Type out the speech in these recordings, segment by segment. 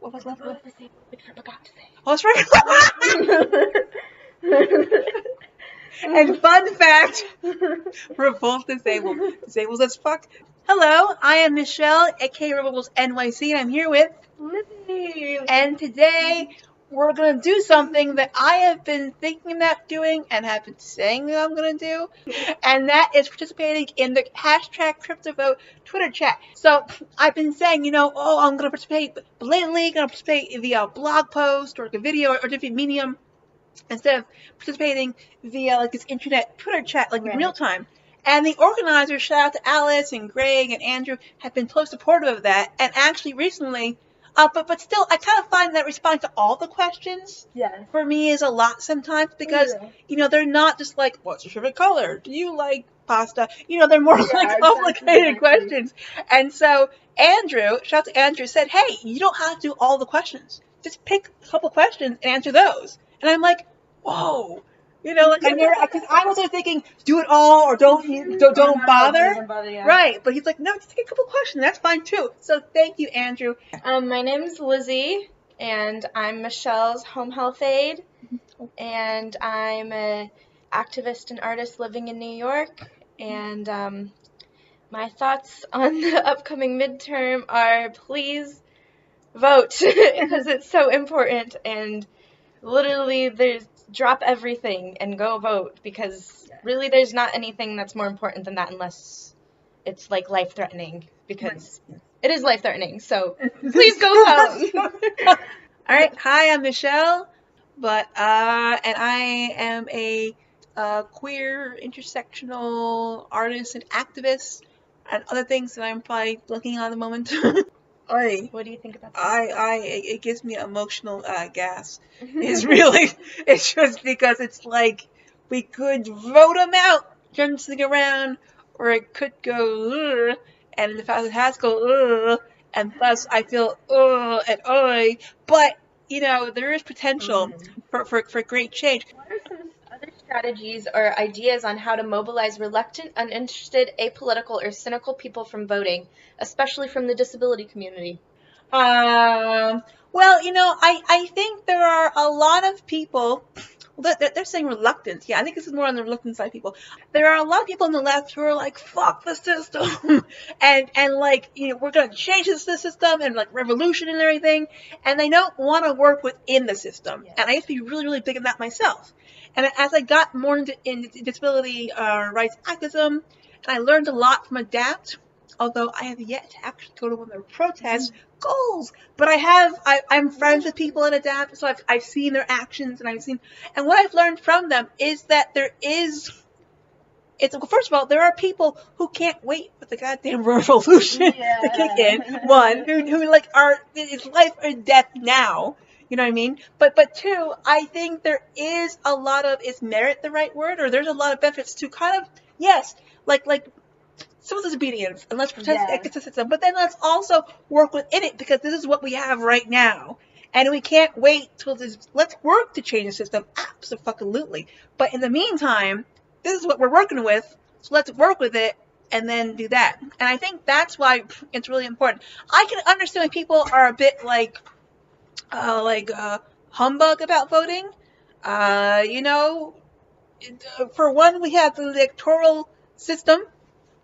What was left? Both disabled, which I forgot to say. Oh, that's right. And fun fact, we're both disabled. Disabled as fuck. Hello, I am Michelle, aka Rebels NYC, and I'm here with Lizzie. And today we're going to do something that I have been thinking about doing and have been saying that I'm going to do, and that is participating in the hashtag CryptoVote Twitter chat. So I've been saying, I'm going to participate, but lately going to participate via a blog post or like a video or different medium instead of participating via like this internet Twitter chat like in real time. And the organizers, shout out to Alice and Greg and Andrew, have been so supportive of that. And actually recently, but still, I kind of find that responding to all the questions for me is a lot sometimes because, they're not just like, what's your favorite color? Do you like pasta? They're more like complicated questions. And so Andrew, shout out to Andrew, said, hey, you don't have to do all the questions. Just pick a couple questions and answer those. And I'm like, whoa. Because I was thinking, do it all or don't bother. Right, but he's like, no, just take a couple questions. That's fine too. So thank you, Andrew. My name's Lizzie, and I'm Michelle's home health aide, and I'm an activist and artist living in New York. And my thoughts on the upcoming midterm are please vote because it's so important, and literally drop everything and go vote because really there's not anything that's more important than that unless it's like life-threatening, because it is life-threatening, so please go vote. All right, hi, I'm Michelle, and I am a queer intersectional artist and activist and other things that I'm probably looking at the moment. What do you think about that? It gives me emotional gas. It's just because it's like we could vote them out, turn something around, or it could go, and the fact it has to go, and thus I feel, and but, there is potential for great change. What are some other strategies or ideas on how to mobilize reluctant, uninterested, apolitical, or cynical people from voting, especially from the disability community? Well, I think there are a lot of people. They're saying reluctance. Yeah, I think this is more on the reluctant side of people. There are a lot of people on the left who are like, fuck the system. and like, we're going to change the system and like revolution and everything. And they don't want to work within the system. Yes. And I used to be really, really big in that myself. And as I got more into disability rights activism, and I learned a lot from ADAPT, although I have yet to actually go to one of their protest goals. But I'm friends with people at ADAPT, so I've seen their actions, and what I've learned from them is that first of all, there are people who can't wait for the goddamn revolution to kick in. One, who like it's life or death now. You know what I mean? But two, I think there is a lot of, is merit the right word? Or there's a lot of benefits to kind of, yes, like civil disobedience, and let's protect the system, but then let's also work within it, because this is what we have right now, and we can't wait till this. Let's work to change the system, absolutely. But in the meantime, this is what we're working with, so let's work with it and then do that. And I think that's why it's really important. I can understand when people are a bit like humbug about voting. For one, we have the electoral system,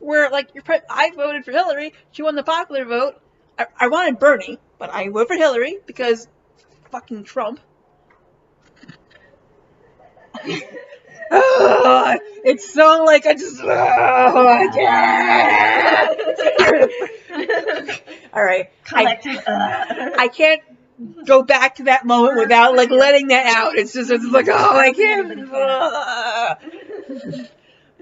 where like I voted for Hillary, she won the popular vote. I wanted Bernie, but I voted for Hillary because fucking Trump. It's so like I can't. All right, I can't go back to that moment without like letting that out. It's like, I can't.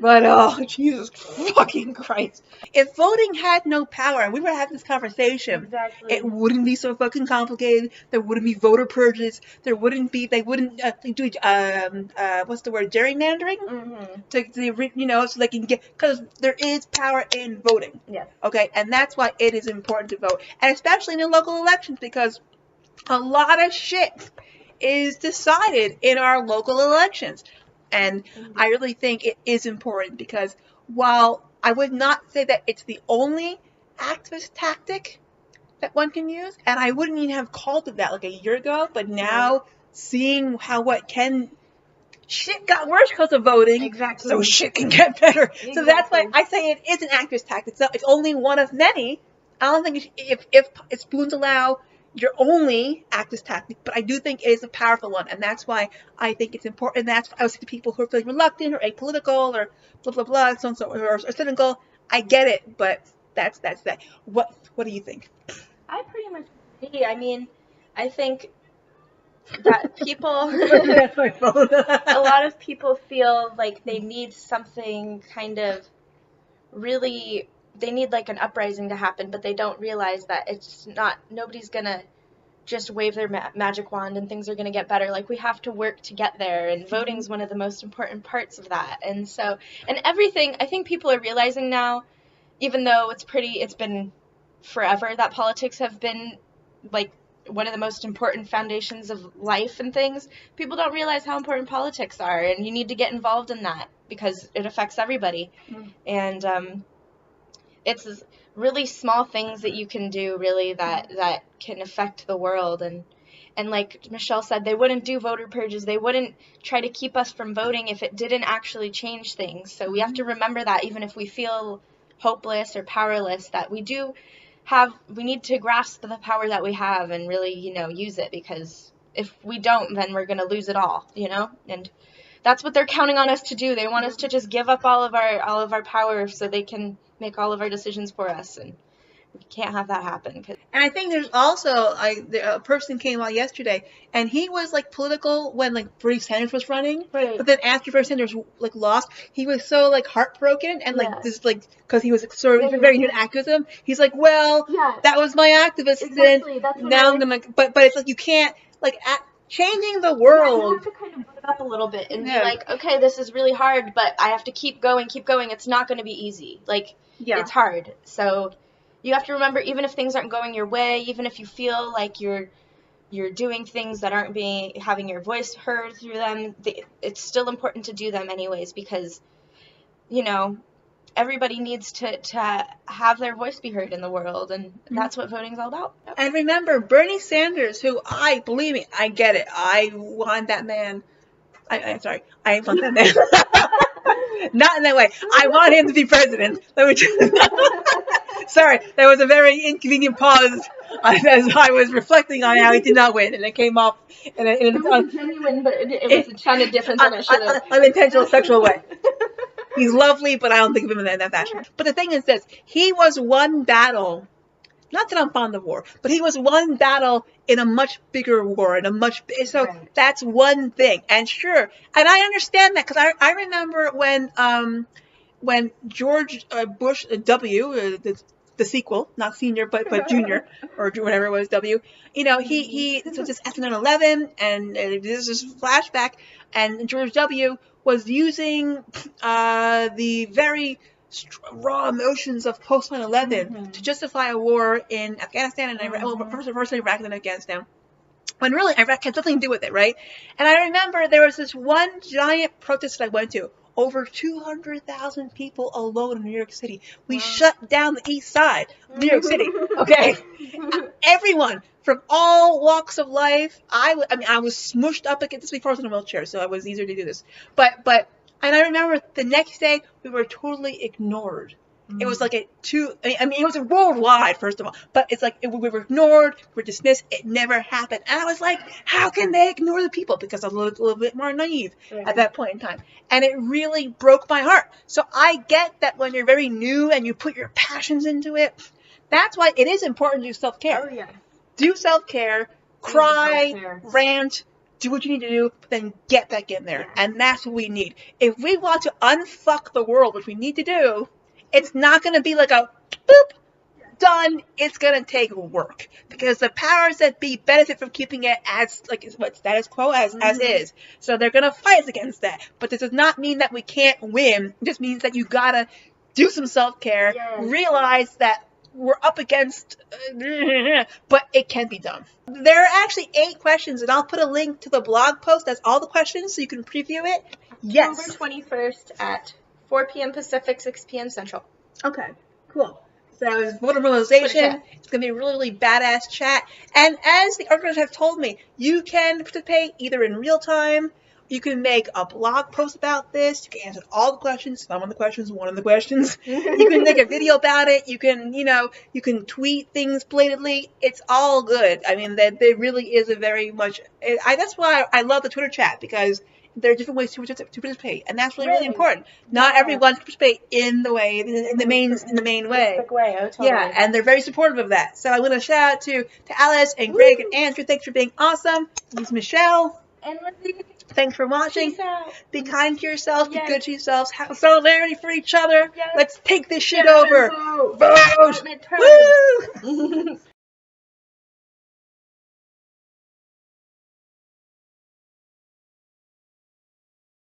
But, Jesus fucking Christ. If voting had no power, and we were having this conversation, it wouldn't be so fucking complicated. There wouldn't be voter purges. They wouldn't do, what's the word, gerrymandering? So they can get, because there is power in voting. Yeah. Okay, and that's why it is important to vote. And especially in the local elections, because a lot of shit is decided in our local elections. And I really think it is important, because while I would not say that it's the only activist tactic that one can use, and I wouldn't even have called it that like a year ago, but now seeing how shit got worse because of voting. Exactly. So shit can get better. Exactly. So that's why I say it is an activist tactic. It's only one of many. I don't think if spoons allow your only activist tactic, but I do think it is a powerful one, and that's why I think it's important. And that's why I would say to people who are feeling reluctant or apolitical or blah blah blah, so and so, or cynical. I get it, but that's that. What do you think? I pretty much agree. I mean, I think that people, That's my phone. a lot of people feel like they need something kind of really, they need like an uprising to happen, but they don't realize that it's not, nobody's gonna just wave their magic wand and things are gonna get better. Like, we have to work to get there, and voting's one of the most important parts of that. And so, and everything, I think people are realizing now, even though it's been forever that politics have been like one of the most important foundations of life and things, people don't realize how important politics are, and you need to get involved in that because it affects everybody. And it's really small things that you can do really that can affect the world. And like Michelle said, they wouldn't do voter purges. They wouldn't try to keep us from voting if it didn't actually change things. So we have to remember that, even if we feel hopeless or powerless, that we need to grasp the power that we have and really, use it, because if we don't, then we're going to lose it all, and that's what they're counting on us to do. They want us to just give up all of our power so they can make all of our decisions for us, and we can't have that happen. And I think there's also a person came out yesterday, and he was like political when like Bernie Sanders was running, Right. but then after Bernie Sanders like lost, he was so like heartbroken and like this like because he was like, sort of very new to activism. He's like, well, that was my activist, Exactly. and now I'm gonna. But it's like you can't like changing the world. You have to kind of put it up a little bit and be like, okay, this is really hard, but I have to keep going. It's not going to be easy. Like, it's hard. So you have to remember, even if things aren't going your way, even if you feel like you're doing things that aren't having your voice heard through them, it's still important to do them anyways, because, everybody needs to have their voice be heard in the world, and that's what voting's all about. And remember, Bernie Sanders, who believe me, I get it. I want that man. I'm sorry, I want that man. Not in that way. I want him to be president. Let me sorry, there was a very inconvenient pause as I was reflecting on how he did not win, and it came off in it was genuine, but it sounded different than it should have. Unintentional sexual way. He's lovely, but I don't think of him in that fashion. But the thing is this, he was one battle, not that I'm fond of war, but he was one battle in a much bigger war, that's one thing. And sure, and I understand that, because I remember when George Bush W, the sequel, not senior, but junior, or whatever it was, W, this was just after 9/11, and this is flashback, and George W was using the very raw emotions of post 9/11 to justify a war in Afghanistan and Iraq, first Iraq and then Afghanistan, when really Iraq had nothing to do with it, right? And I remember there was this one giant protest that I went to, over 200,000 people alone in New York City. We shut down the east side of New York City, okay? Everyone from all walks of life. I was smushed up against this before I was in a wheelchair, so it was easier to do this. And I remember the next day we were totally ignored. It was like it was worldwide, first of all, but it's like we were ignored, we were dismissed, it never happened. And I was like, how can they ignore the people? Because I was a little bit more naive at that point in time. And it really broke my heart. So I get that when you're very new and you put your passions into it, that's why it is important to do self-care. Oh, yeah. Do self-care, cry, rant, do what you need to do, but then get back in there. And that's what we need. If we want to unfuck the world, which we need to do, it's not going to be like a boop, done. It's going to take work, because the powers that be benefit from keeping it as status quo as is. So they're going to fight against that. But this does not mean that we can't win. It just means that you got to do some self-care, realize that we're up against, but it can be done. There are actually 8 questions, and I'll put a link to the blog post. That's all the questions, so you can preview it. Yes. October 21st at 4 p.m. Pacific, 6 p.m. Central. Okay, cool. So it's voter realization. It's going to be a really, really badass chat. And as the organizers have told me, you can participate either in real time. You can make a blog post about this. You can answer all the questions, some of the questions, one of the questions. You can make a video about it. You can, you can tweet things blatantly. It's all good. I mean, there really is a very much. That's why I love the Twitter chat, because there are different ways to participate, and that's really important. Not everyone can participate in the main way. Oh, totally. Yeah, and they're very supportive of that. So I want to shout out to Alice and Greg and Andrew. Thanks for being awesome. This is Michelle. And Lizzie. Thanks for watching. Peace out. Be kind to yourselves. Be good to yourselves. Have solidarity for each other. Yes. Let's take this shit over. Vote. Vote. Midterm. Woo!